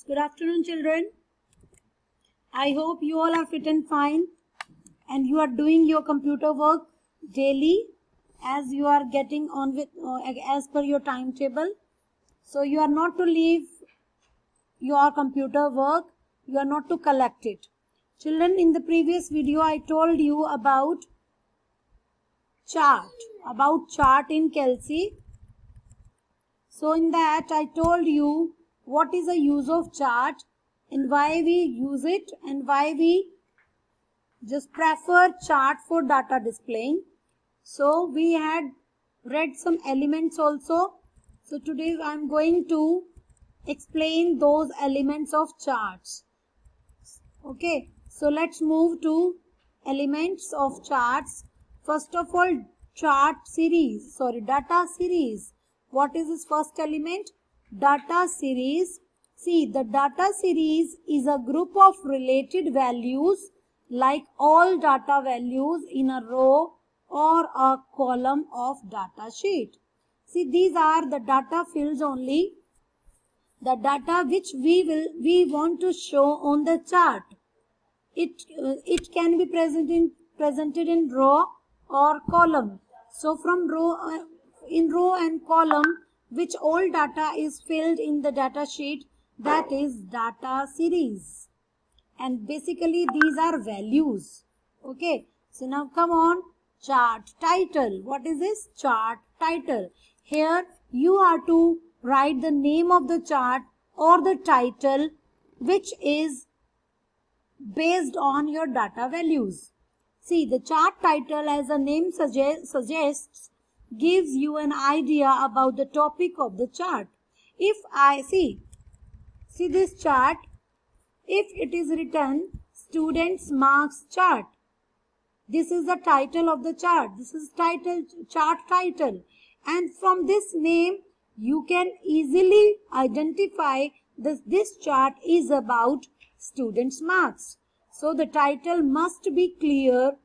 Good afternoon, children. I hope you all are fit and fine and you are doing your computer work daily as you are getting on with as per your timetable. So you are not to leave your computer work, you are not to collect it. Children, in the previous video I told you about chart in Kelsey. So in that I told you what is the use of chart and why we use it and why we just prefer chart for data displaying. So we had read some elements also. So today I am going to explain those elements of charts. Okay, so let's move to elements of charts. First of all, data series. What is this first element? Data series. See, the data series is a group of related values like all data values in a row or a column of data sheet. See, these are the data fields only, the data which we want to show on the chart. It can be presented in row or column. So from in row and column, which all data is filled in the data sheet, that is data series. And basically these are values. Okay, so now come on, chart title. What is this? Chart title. Here you are to write the name of the chart or the title which is based on your data values. See, the chart title, as the name suggests, gives you an idea about the topic of the chart. If I see this chart, if it is written students marks chart, this is the title of the chart. This is chart title, and from this name you can easily identify this chart is about students marks. So the title must be clear.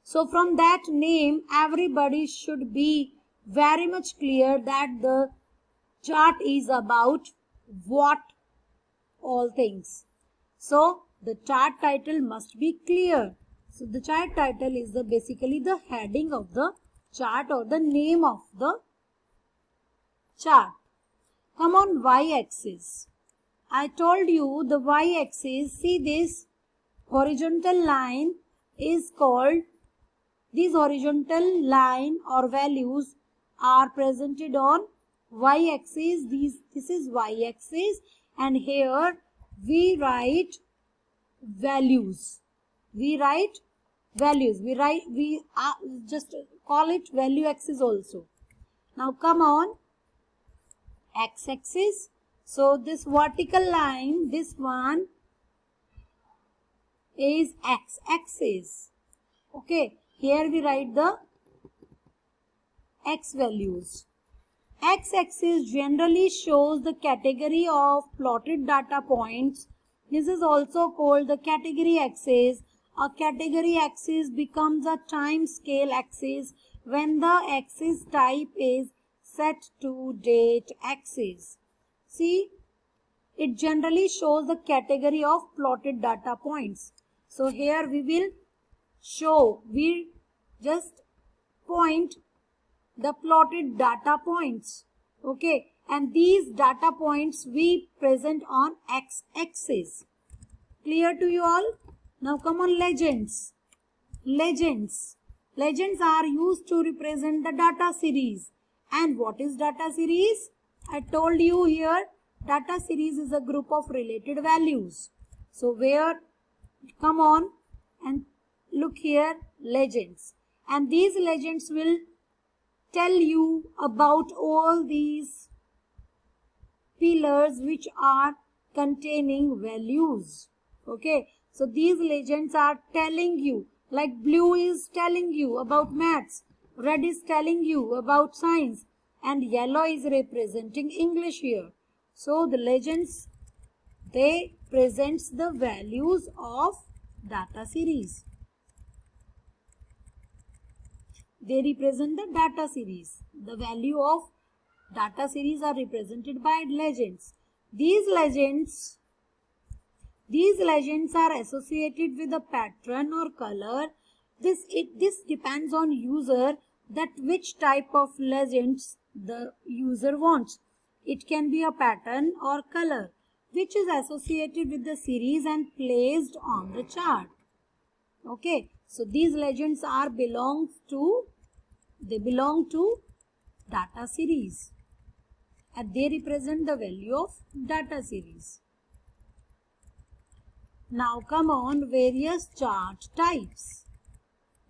So from that name everybody should be very much clear that the chart is about what all things. So the chart title must be clear. So the chart title is basically the heading of the chart or the name of the chart. Come on, y-axis. I told you the y-axis, see this horizontal line is called, these horizontal line or values are presented on y-axis. This is y-axis, and here we write values. We just call it value axis also. Now come on, x-axis. So this vertical line, this one is x-axis. Okay, here we write the x values. X-axis generally shows the category of plotted data points. This is also called the category axis. A category axis becomes a time scale axis when the axis type is set to date axis. See, it generally shows the category of plotted data points. So here we just point the plotted data points. Okay, and these data points we present on x-axis. Clear to you all? Now come on, legends. Legends are used to represent the data series. And what is data series? I told you here, data series is a group of related values. So where, come on and look here, legends. And these legends will tell you about all these pillars which are containing values. Okay, so these legends are telling you, like blue is telling you about maths, red is telling you about science, and yellow is representing English here. So the legends, they presents the values of data series. They represent the data series. The value of data series are represented by legends. These legends are associated with a pattern or color. This depends on user that which type of legends the user wants. It can be a pattern or color which is associated with the series and placed on the chart. Okay, so these legends belong to data series and they represent the value of data series. Now come on, various chart types.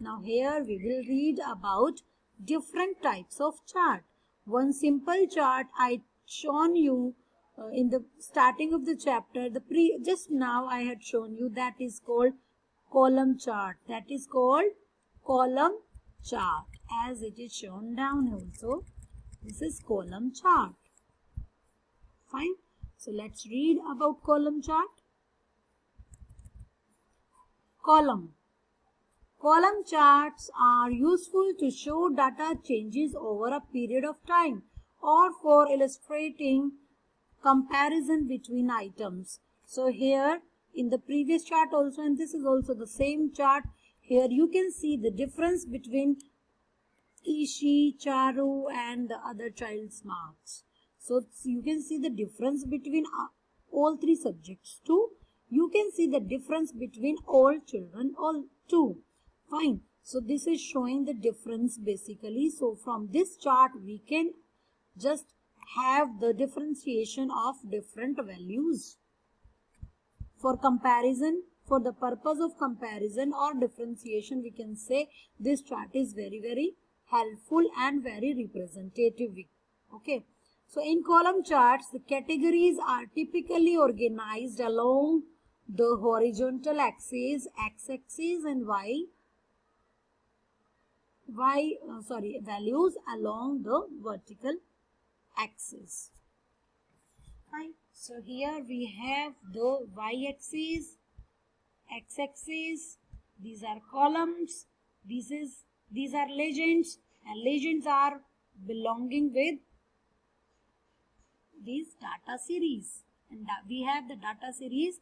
Now here we will read about different types of chart. One simple chart I shown you in the starting of the chapter. Just now I had shown you, that is called column chart. That is called column chart, as it is shown down also. This is column chart. Fine. So let's read about column chart. Column charts are useful to show data changes over a period of time or for illustrating comparison between items. So here in the previous chart also, and this is also the same chart, here you can see the difference between Ishi, Charu and the other child's marks. So you can see the difference between all three subjects too. You can see the difference between all children, all two. Fine. So this is showing the difference basically. So from this chart we can just have the differentiation of different values. For comparison, for the purpose of comparison or differentiation, we can say this chart is very, very helpful and very representative. Okay. So in column charts, the categories are typically organized along the horizontal axis, x-axis, and values along the vertical axis. Fine. So here we have the y-axis, x-axis. These are columns. These are legends, and legends are belonging with these data series, and we have the data series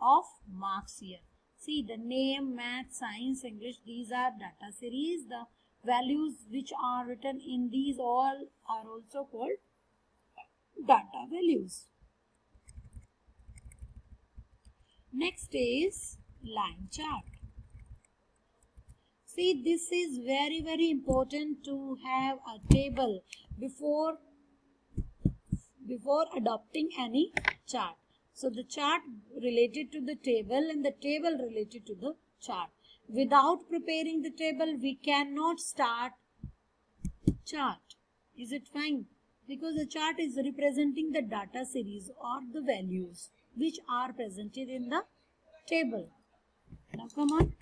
of marks here. See, the name, math, science, English, these are data series. The values which are written in these all are also called data values. Next is line chart. See, this is very, very important to have a table before adopting any chart. So the chart related to the table and the table related to the chart. Without preparing the table, we cannot start chart. Is it fine? Because the chart is representing the data series or the values which are presented in the table. Now come on.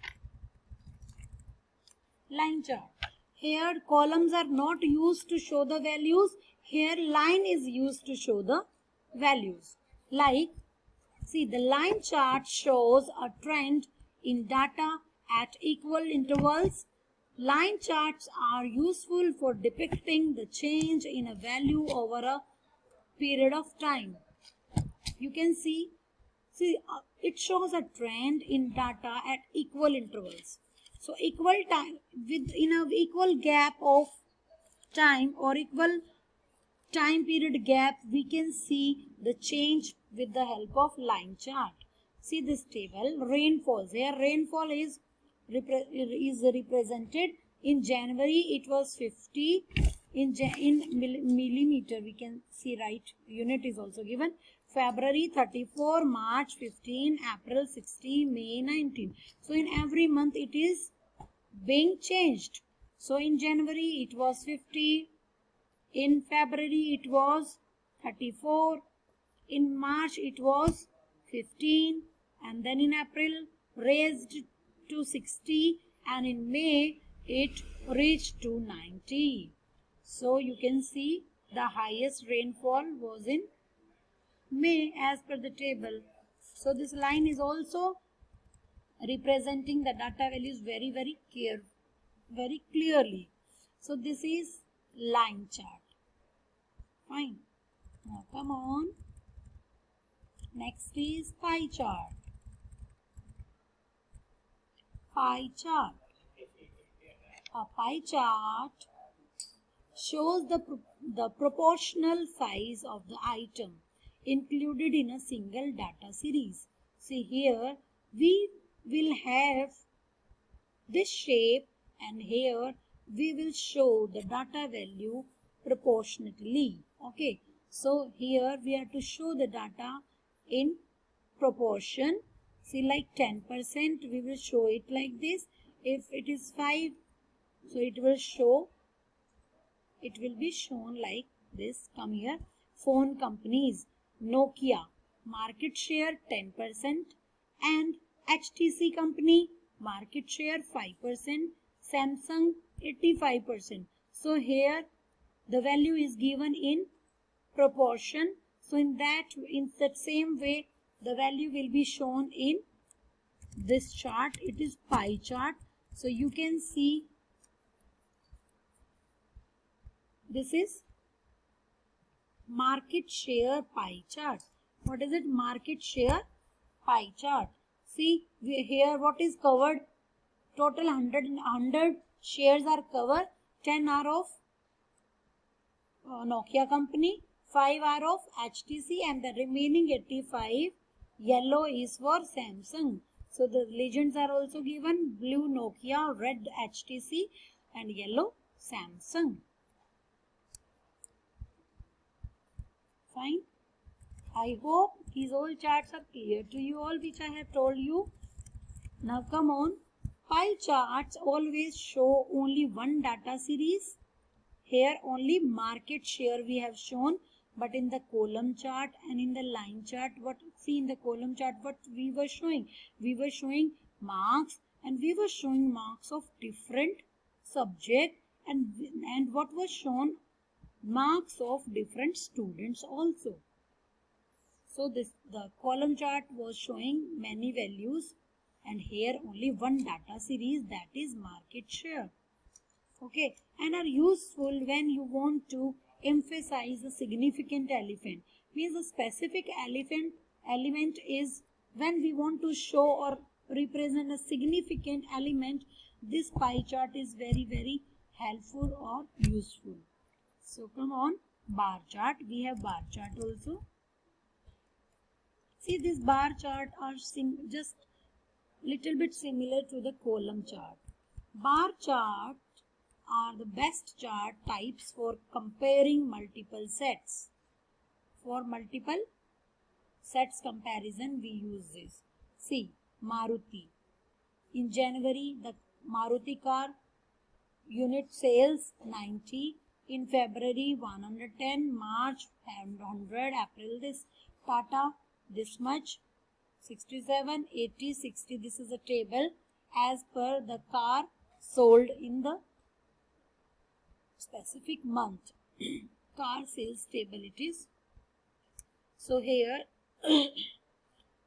Line chart. Here columns are not used to show the values. Here line is used to show the values. Like, see, the line chart shows a trend in data at equal intervals. Line charts are useful for depicting the change in a value over a period of time. You can see it shows a trend in data at equal intervals. So equal time, within an equal gap of time or equal time period gap, we can see the change with the help of line chart. See this table, rainfalls. Here rainfall is represented. In January it was 50. In millimeter we can see, right, unit is also given. February 34, March 15, April 60, May 19. So in every month it is being changed. So in January it was 50. In February it was 34. In March it was 15. And then in April raised to 60. And in May it reached to 90. So you can see the highest rainfall was in May as per the table. So this line is also representing the data values very, very clearly. So this is line chart. Fine. Now come on. Next is pie chart. Pie chart. A pie chart shows the proportional size of the item included in a single data series. See here, we will have this shape, and here we will show the data value proportionately. Okay, so here we have to show the data in proportion. See, like 10%, we will show it like this. If it is 5, so it will be shown like this. Come here. Phone companies: Nokia, market share 10%, and HTC company, market share 5%, Samsung 85%. So here the value is given in proportion. So in that same way, the value will be shown in this chart. It is pie chart. So you can see this is market share pie chart. What is it? Market share pie chart. See here what is covered. Total 100 shares are covered. 10 are of Nokia company, 5 are of HTC, and the remaining 85 yellow is for Samsung. So the legends are also given: blue Nokia, red HTC, and yellow Samsung. Fine. I hope these all charts are clear to you all, which I have told you. Now come on. Pie charts always show only one data series. Here only market share we have shown, but in the column chart and in the line chart, in the column chart what we were showing? We were showing marks, and we were showing marks of different subject, and what was shown? Marks of different students also. So the column chart was showing many values, and here only one data series, that is market share. Okay, and are useful when you want to emphasize a significant element. Means a specific element is when we want to show or represent a significant element. This pie chart is very helpful or useful. So come on, bar chart. We have bar chart also. See, this bar chart are just little bit similar to the column chart. Bar chart are the best chart types for comparing multiple sets. For multiple sets comparison, we use this. See, Maruti. In January, the Maruti car unit sales 90. In February, 110. March, 100. April, this Tata, this much. 67, 80, 60. This is a table as per the car sold in the specific month. Car sales table it is. So here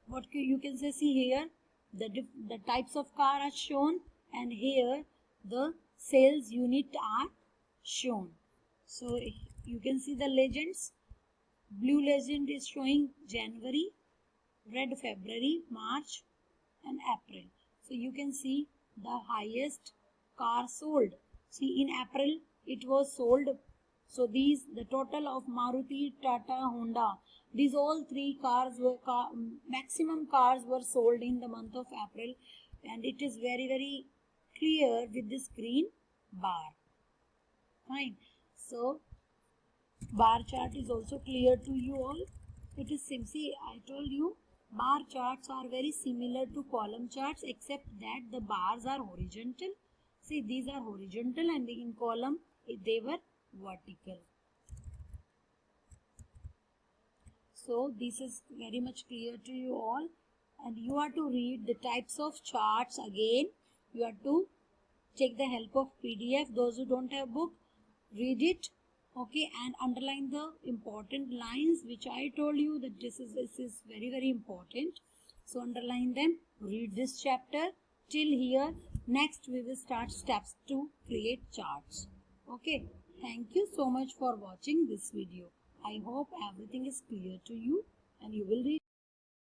what you can say, see here the types of car are shown, and here the sales unit are shown. So you can see the legends. Blue legend is showing January, red February, March, and April. So you can see the highest car sold. See, in April it was sold. So the total of Maruti, Tata, Honda, these all three cars were maximum cars were sold in the month of April, and it is very clear with this green bar. Fine. So bar chart is also clear to you all. It is simply, I told you, bar charts are very similar to column charts, except that the bars are horizontal. See, these are horizontal, and in column they were vertical. So this is very much clear to you all, and you are to read the types of charts again. You have to take the help of PDF. Those who don't have book, read it. Okay, and underline the important lines which I told you that this is very important. So underline them. Read this chapter till here. Next we will start steps to create charts. Okay, thank you so much for watching this video. I hope everything is clear to you, and you will